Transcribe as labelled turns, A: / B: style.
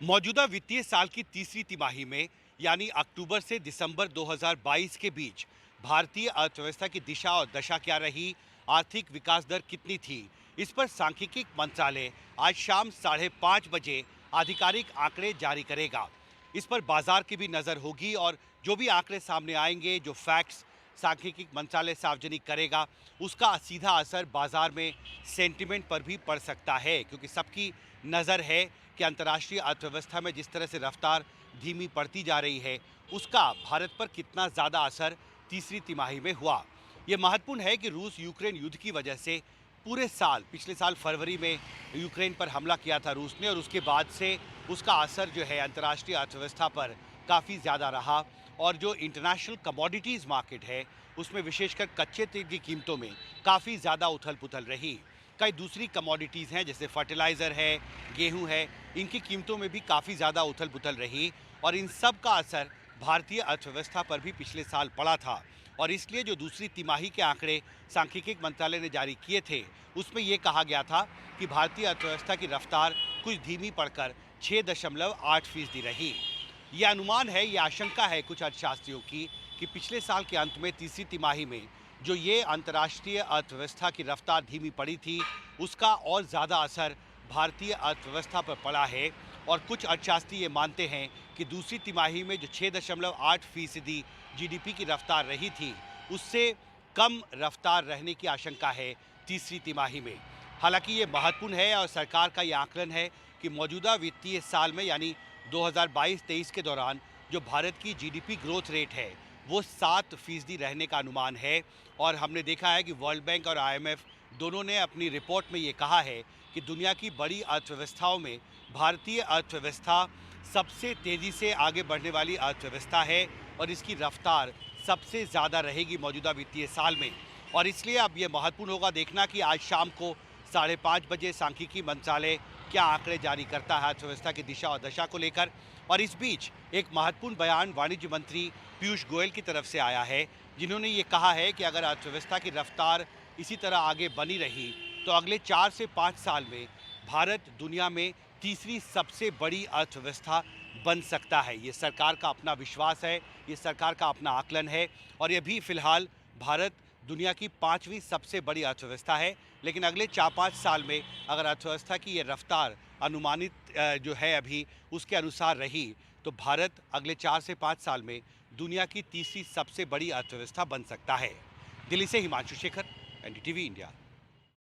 A: मौजूदा वित्तीय साल की तीसरी तिमाही में यानी अक्टूबर से दिसंबर 2022 के बीच भारतीय अर्थव्यवस्था की दिशा और दशा क्या रही, आर्थिक विकास दर कितनी थी, इस पर सांख्यिकी मंत्रालय आज शाम 5:30 बजे आधिकारिक आंकड़े जारी करेगा। इस पर बाजार की भी नजर होगी और जो भी आंकड़े सामने आएंगे, जो फैक्ट्स सांख्यिकी मंत्रालय सार्वजनिक करेगा, उसका सीधा असर बाजार में सेंटिमेंट पर भी पड़ सकता है, क्योंकि सबकी नज़र है कि अंतर्राष्ट्रीय अर्थव्यवस्था में जिस तरह से रफ्तार धीमी पड़ती जा रही है, उसका भारत पर कितना ज़्यादा असर तीसरी तिमाही में हुआ। ये महत्वपूर्ण है कि रूस यूक्रेन युद्ध की वजह से पूरे साल, पिछले साल फरवरी में यूक्रेन पर हमला किया था रूस ने, और उसके बाद से उसका असर जो है अंतर्राष्ट्रीय अर्थव्यवस्था पर काफ़ी ज़्यादा रहा। और जो इंटरनेशनल कमोडिटीज़ मार्केट है, उसमें विशेषकर कच्चे तेल की कीमतों में काफ़ी ज़्यादा उथल पुथल रही। कई दूसरी कमोडिटीज़ हैं, जैसे फर्टिलाइज़र है, गेहूं है, इनकी कीमतों में भी काफ़ी ज़्यादा उथल पुथल रही, और इन सब का असर भारतीय अर्थव्यवस्था पर भी पिछले साल पड़ा था। और इसलिए जो दूसरी तिमाही के आंकड़े सांख्यिकी मंत्रालय ने जारी किए थे, उसमें ये कहा गया था कि भारतीय अर्थव्यवस्था की रफ्तार कुछ धीमी पड़कर 6.8% रही। ये अनुमान है, ये आशंका है कुछ अर्थशास्त्रियों की कि पिछले साल के अंत में तीसरी तिमाही में जो ये अंतर्राष्ट्रीय अर्थव्यवस्था की रफ्तार धीमी पड़ी थी, उसका और ज़्यादा असर भारतीय अर्थव्यवस्था पर पड़ा है। और कुछ अर्थशास्त्री ये मानते हैं कि दूसरी तिमाही में जो 6.8% जीडीपी की रफ्तार रही थी, उससे कम रफ्तार रहने की आशंका है तीसरी तिमाही में। हालांकि ये महत्वपूर्ण है और सरकार का ये आकलन है कि मौजूदा वित्तीय साल में यानी 2022-23 के दौरान जो भारत की जीडीपी ग्रोथ रेट है, वो 7% रहने का अनुमान है। और हमने देखा है कि वर्ल्ड बैंक और आईएमएफ दोनों ने अपनी रिपोर्ट में ये कहा है कि दुनिया की बड़ी अर्थव्यवस्थाओं में भारतीय अर्थव्यवस्था सबसे तेज़ी से आगे बढ़ने वाली अर्थव्यवस्था है, और इसकी रफ्तार सबसे ज़्यादा रहेगी मौजूदा वित्तीय साल में। और इसलिए अब ये महत्वपूर्ण होगा देखना कि आज शाम को 5:30 बजे सांख्यिकी मंत्रालय क्या आंकड़े जारी करता है अर्थव्यवस्था की दिशा और दशा को लेकर। और इस बीच एक महत्वपूर्ण बयान वाणिज्य मंत्री पीयूष गोयल की तरफ से आया है, जिन्होंने ये कहा है कि अगर अर्थव्यवस्था की रफ्तार इसी तरह आगे बनी रही तो अगले 4 से 5 साल में भारत दुनिया में तीसरी सबसे बड़ी अर्थव्यवस्था बन सकता है। ये सरकार का अपना विश्वास है, ये सरकार का अपना आकलन है। और ये भी फिलहाल भारत दुनिया की 5वीं सबसे बड़ी अर्थव्यवस्था है, लेकिन अगले 4-5 साल में अगर अर्थव्यवस्था की ये रफ्तार अनुमानित जो है अभी उसके अनुसार रही, तो भारत अगले 4 से 5 साल में दुनिया की तीसरी सबसे बड़ी अर्थव्यवस्था बन सकता है। दिल्ली से हिमांशु शेखर, एनडीटीवी इंडिया।